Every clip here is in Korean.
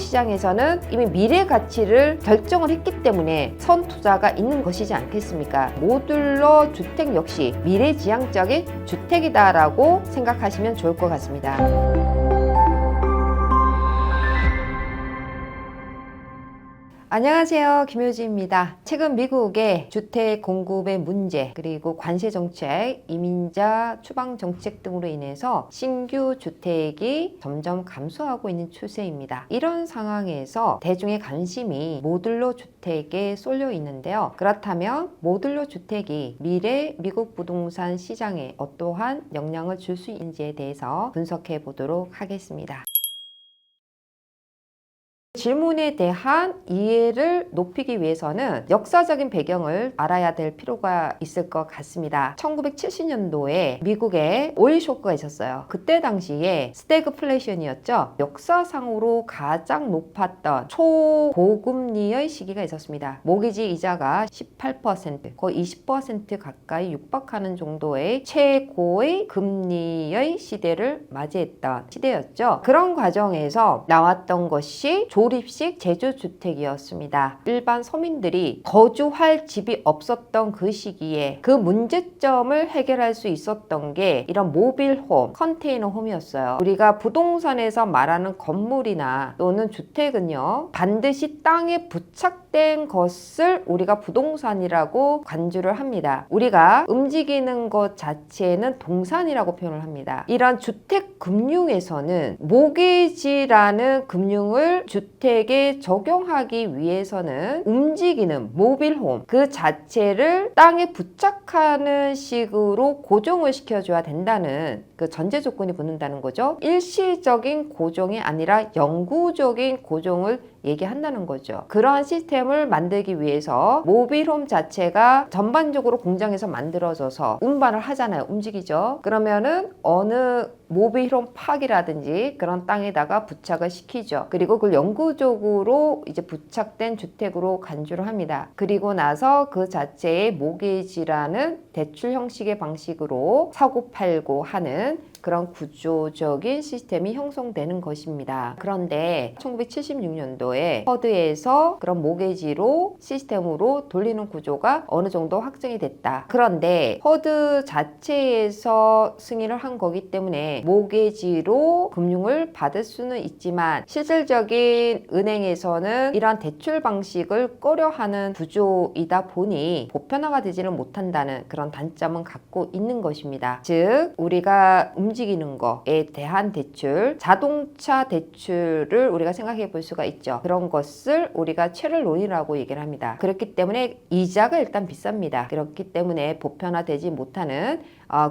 시장에서는 이미 미래 가치를 결정을 했기 때문에 선투자가 있는 것이지 않겠습니까? 모듈러 주택 역시 미래지향적인 주택이다라고 생각하시면 좋을 것 같습니다. 안녕하세요, 김효지입니다. 최근 미국의 주택 공급의 문제, 그리고 관세 정책, 이민자 추방 정책 등으로 인해서 신규 주택이 점점 감소하고 있는 추세입니다. 이런 상황에서 대중의 관심이 모듈러 주택에 쏠려 있는데요. 그렇다면 모듈러 주택이 미래 미국 부동산 시장에 어떠한 영향을 줄 수 있는지에 대해서 분석해 보도록 하겠습니다. 질문에 대한 이해를 높이기 위해서는 역사적인 배경을 알아야 될 필요가 있을 것 같습니다. 1970년도에 미국에 오일 쇼크가 있었어요. 그때 당시에 스태그플레이션이었죠. 역사상으로 가장 높았던 초고금리의 시기가 있었습니다. 모기지 이자가 18%, 거의 20% 가까이 육박하는 정도의 최고의 금리의 시대를 맞이했던 시대였죠. 그런 과정에서 나왔던 것이 조립식 제주주택이었습니다. 일반 서민들이 거주할 집이 없었던 그 시기에 그 문제점을 해결할 수 있었던 게 이런 모빌홈, 컨테이너홈이었어요. 우리가 부동산에서 말하는 건물이나 또는 주택은요, 반드시 땅에 부착된 것을 우리가 부동산이라고 간주를 합니다. 우리가 움직이는 것 자체는 동산이라고 표현을 합니다. 이런 주택 금융에서는 모기지라는 금융을 주택에 적용하기 위해서는 움직이는 모빌홈 그 자체를 땅에 부착하는 식으로 고정을 시켜줘야 된다는 그 전제 조건이 붙는다는 거죠. 일시적인 고정이 아니라 영구적인 고정을 얘기한다는 거죠. 그러한 시스템을 만들기 위해서 모빌홈 자체가 전반적으로 공장에서 만들어져서 운반을 하잖아요. 움직이죠. 그러면은 어느 모빌홈 팍이라든지 그런 땅에다가 부착을 시키죠. 그리고 그걸 영구적으로 이제 부착된 주택으로 간주를 합니다. 그리고 나서 그 자체의 모기지라는 대출 형식의 방식으로 사고 팔고 하는 그런 구조적인 시스템이 형성되는 것입니다. 그런데 1976년도에 퍼드에서 그런 모기지로 시스템으로 돌리는 구조가 어느 정도 확정이 됐다. 그런데 퍼드 자체에서 승인을 한 거기 때문에 모기지로 금융을 받을 수는 있지만 실질적인 은행에서는 이러한 대출 방식을 꺼려하는 구조이다 보니 보편화가 되지는 못한다는 그런 단점은 갖고 있는 것입니다. 즉 우리가 움직이는 것에 대한 대출, 자동차 대출을 우리가 생각해 볼 수가 있죠. 그런 것을 우리가 최를론이라고 얘기를 합니다. 그렇기 때문에 이자가 일단 비쌉니다. 그렇기 때문에 보편화되지 못하는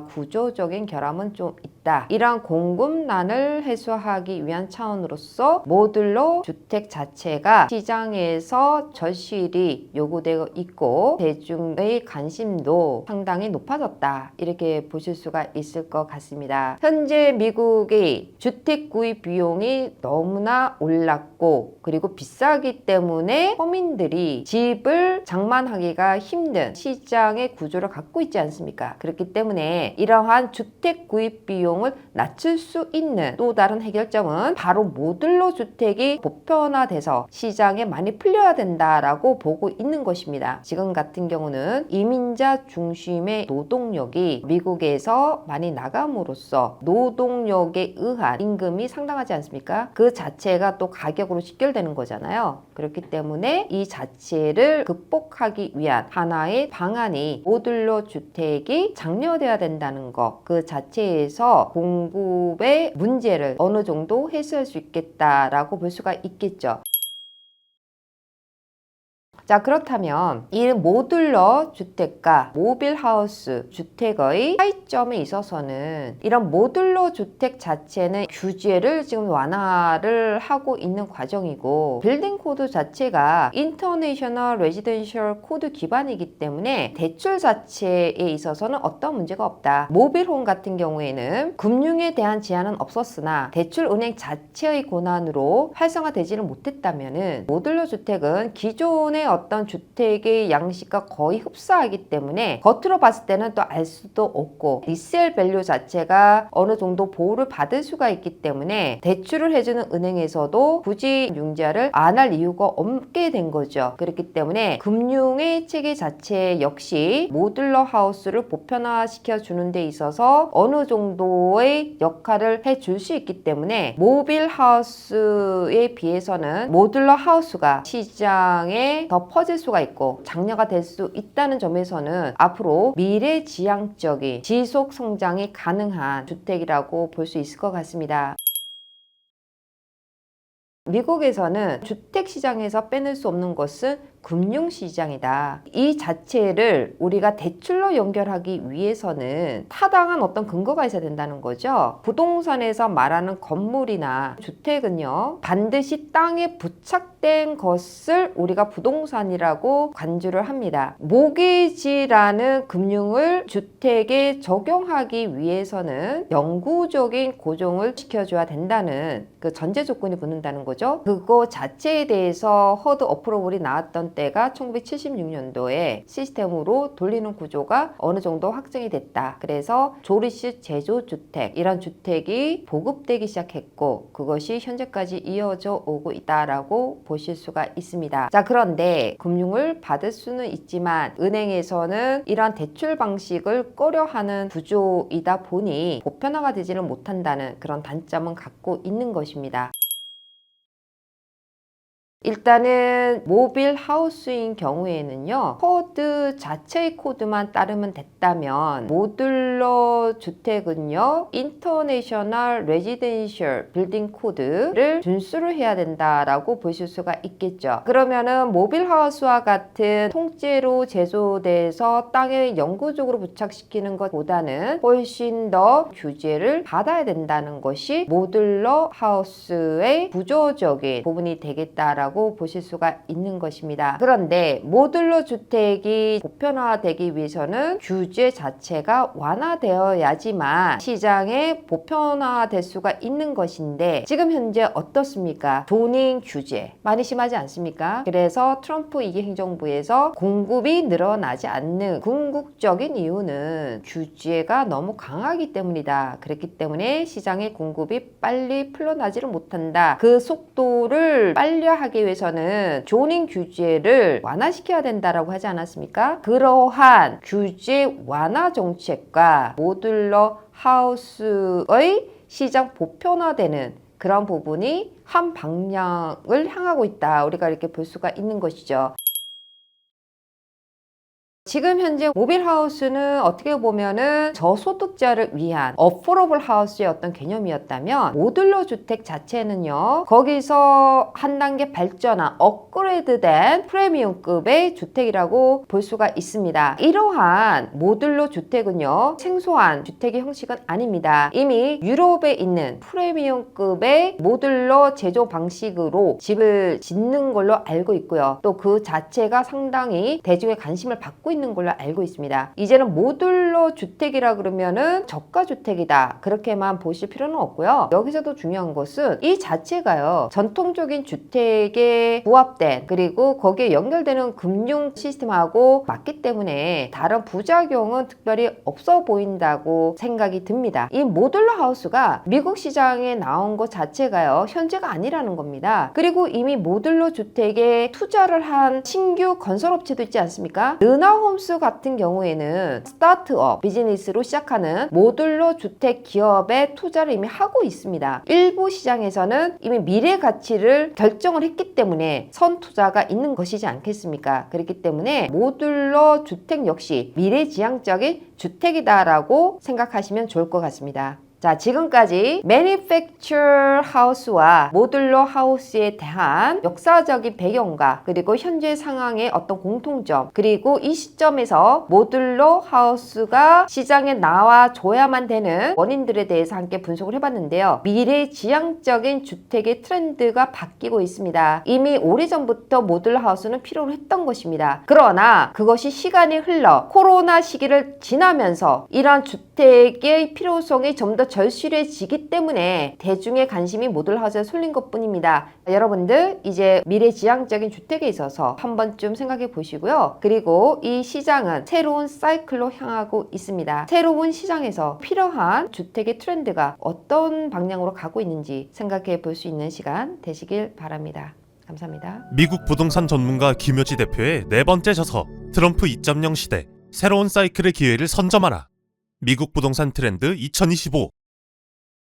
구조적인 결함은 좀 있다. 이러한 공급난을 해소하기 위한 차원으로서 모듈러 주택 자체가 시장에서 절실히 요구되어 있고 대중의 관심도 상당히 높아졌다. 이렇게 보실 수가 있을 것 같습니다. 현재 미국의 주택 구입 비용이 너무나 올랐고 그리고 비싸기 때문에 서민들이 집을 장만하기가 힘든 시장의 구조를 갖고 있지 않습니까? 그렇기 때문에 이러한 주택 구입 비용을 낮출 수 있는 또 다른 해결점은 바로 모듈러 주택이 보편화돼서 시장에 많이 풀려야 된다라고 보고 있는 것입니다. 지금 같은 경우는 이민자 중심의 노동력이 미국에서 많이 나감으로써 노동력에 의한 임금이 상당하지 않습니까? 그 자체가 또 가격으로 직결되는 거잖아요. 그렇기 때문에 이 자체를 극복하기 위한 하나의 방안이 모듈러 주택이 장려돼야 된다는 것, 그 자체에서 공급의 문제를 어느 정도 해소할 수 있겠다라고 볼 수가 있겠죠. 자, 그렇다면 이 모듈러 주택과 모빌하우스 주택의 차이점에 있어서는 이런 모듈러 주택 자체는 규제를 지금 완화를 하고 있는 과정이고 빌딩 코드 자체가 인터내셔널 레지던셜 코드 기반이기 때문에 대출 자체에 있어서는 어떤 문제가 없다. 모빌홈 같은 경우에는 금융에 대한 제한은 없었으나 대출은행 자체의 권한으로 활성화되지는 못했다면은 모듈러 주택은 기존의 어떤 주택의 양식과 거의 흡사하기 때문에 겉으로 봤을 때는 또 알 수도 없고 리셀 밸류 자체가 어느 정도 보호를 받을 수가 있기 때문에 대출을 해주는 은행에서도 굳이 융자를 안 할 이유가 없게 된 거죠. 그렇기 때문에 금융의 체계 자체 역시 모듈러 하우스를 보편화시켜 주는 데 있어서 어느 정도의 역할을 해줄 수 있기 때문에 모빌 하우스에 비해서는 모듈러 하우스가 시장에 더 퍼질 수가 있고 장려가 될 수 있다는 점에서는 앞으로 미래지향적인 지속 성장이 가능한 주택이라고 볼 수 있을 것 같습니다. 미국에서는 주택시장에서 빼낼 수 없는 것은 금융시장이다. 이 자체를 우리가 대출로 연결하기 위해서는 타당한 어떤 근거가 있어야 된다는 거죠. 부동산에서 말하는 건물이나 주택은요, 반드시 땅에 부착된 것을 우리가 부동산이라고 간주를 합니다. 모기지라는 금융을 주택에 적용하기 위해서는 영구적인 고정을 시켜줘야 된다는 그 전제 조건이 붙는다는 거죠. 그거 자체에 대해서 허드 어프로벌이 나왔던 때가 1976년도에 시스템으로 돌리는 구조가 어느 정도 확정이 됐다. 그래서 조리식 제조주택, 이런 주택이 보급되기 시작했고 그것이 현재까지 이어져 오고 있다라고 보실 수가 있습니다. 자, 그런데 금융을 받을 수는 있지만 은행에서는 이러한 대출 방식을 꺼려하는 구조이다 보니 보편화가 되지는 못한다는 그런 단점은 갖고 있는 것입니다. 일단은 모빌 하우스인 경우에는요, 코드 자체의 코드만 따르면 됐다면 모듈러 주택은요, 인터내셔널 레지덴셜 빌딩 코드를 준수를 해야 된다라고 보실 수가 있겠죠. 그러면은 모빌 하우스와 같은 통째로 제조돼서 땅에 영구적으로 부착시키는 것보다는 훨씬 더 규제를 받아야 된다는 것이 모듈러 하우스의 구조적인 부분이 되겠다라고 보실 수가 있는 것입니다. 그런데 모듈러 주택이 보편화되기 위해서는 규제 자체가 완화되어야지만 시장에 보편화될 수가 있는 것인데 지금 현재 어떻습니까? 조닝 규제 많이 심하지 않습니까? 그래서 트럼프 2기 행정부에서 공급이 늘어나지 않는 궁극적인 이유는 규제가 너무 강하기 때문이다. 그렇기 때문에 시장의 공급이 빨리 풀려나지를 못한다. 그 속도를 빨리 하기 위해서는 조닝 규제를 완화시켜야 된다라고 하지 않았습니까? 그러한 규제 완화 정책과 모듈러 하우스의 시장 보편화되는 그런 부분이 한 방향을 향하고 있다. 우리가 이렇게 볼 수가 있는 것이죠. 지금 현재 모빌 하우스는 어떻게 보면은 저소득자를 위한 어포러블 하우스의 어떤 개념이었다면 모듈러 주택 자체는요, 거기서 한 단계 발전한 업그레이드된 프리미엄급의 주택이라고 볼 수가 있습니다. 이러한 모듈러 주택은요, 생소한 주택의 형식은 아닙니다. 이미 유럽에 있는 프리미엄급의 모듈러 제조 방식으로 집을 짓는 걸로 알고 있고요. 또 그 자체가 상당히 대중의 관심을 받고 있는 걸로 알고 있습니다. 이제는 모듈러 주택이라 그러면은 저가 주택이다, 그렇게만 보실 필요는 없고요. 여기서도 중요한 것은 이 자체가요, 전통적인 주택에 부합된, 그리고 거기에 연결되는 금융 시스템하고 맞기 때문에 다른 부작용은 특별히 없어 보인다고 생각이 듭니다. 이 모듈러 하우스가 미국 시장에 나온 것 자체가요, 현재가 아니라는 겁니다. 그리고 이미 모듈러 주택에 투자를 한 신규 건설업체도 있지 않습니까? 르나홈스 같은 경우에는 스타트업 비즈니스로 시작하는 모듈러 주택 기업에 투자를 이미 하고 있습니다. 일부 시장에서는 이미 미래 가치를 결정을 했기 때문에 선투자가 있는 것이지 않겠습니까? 그렇기 때문에 모듈러 주택 역시 미래지향적인 주택이다라고 생각하시면 좋을 것 같습니다. 자, 지금까지 매니팩처 하우스와 모듈러 하우스에 대한 역사적인 배경과 그리고 현재 상황의 어떤 공통점, 그리고 이 시점에서 모듈러 하우스가 시장에 나와줘야만 되는 원인들에 대해서 함께 분석을 해봤는데요. 미래지향적인 주택의 트렌드가 바뀌고 있습니다. 이미 오래전부터 모듈러 하우스는 필요로 했던 것입니다. 그러나 그것이 시간이 흘러 코로나 시기를 지나면서 이러한 주택 주택의 필요성이 좀 더 절실해지기 때문에 대중의 관심이 모듈하우스에 쏠린 것뿐입니다. 여러분들 이제 미래지향적인 주택에 있어서 한 번쯤 생각해 보시고요. 그리고 이 시장은 새로운 사이클로 향하고 있습니다. 새로운 시장에서 필요한 주택의 트렌드가 어떤 방향으로 가고 있는지 생각해 볼 수 있는 시간 되시길 바랍니다. 감사합니다. 미국 부동산 전문가 김효지 대표의 네 번째 저서 트럼프 2.0 시대 새로운 사이클의 기회를 선점하라. 미국 부동산 트렌드 2025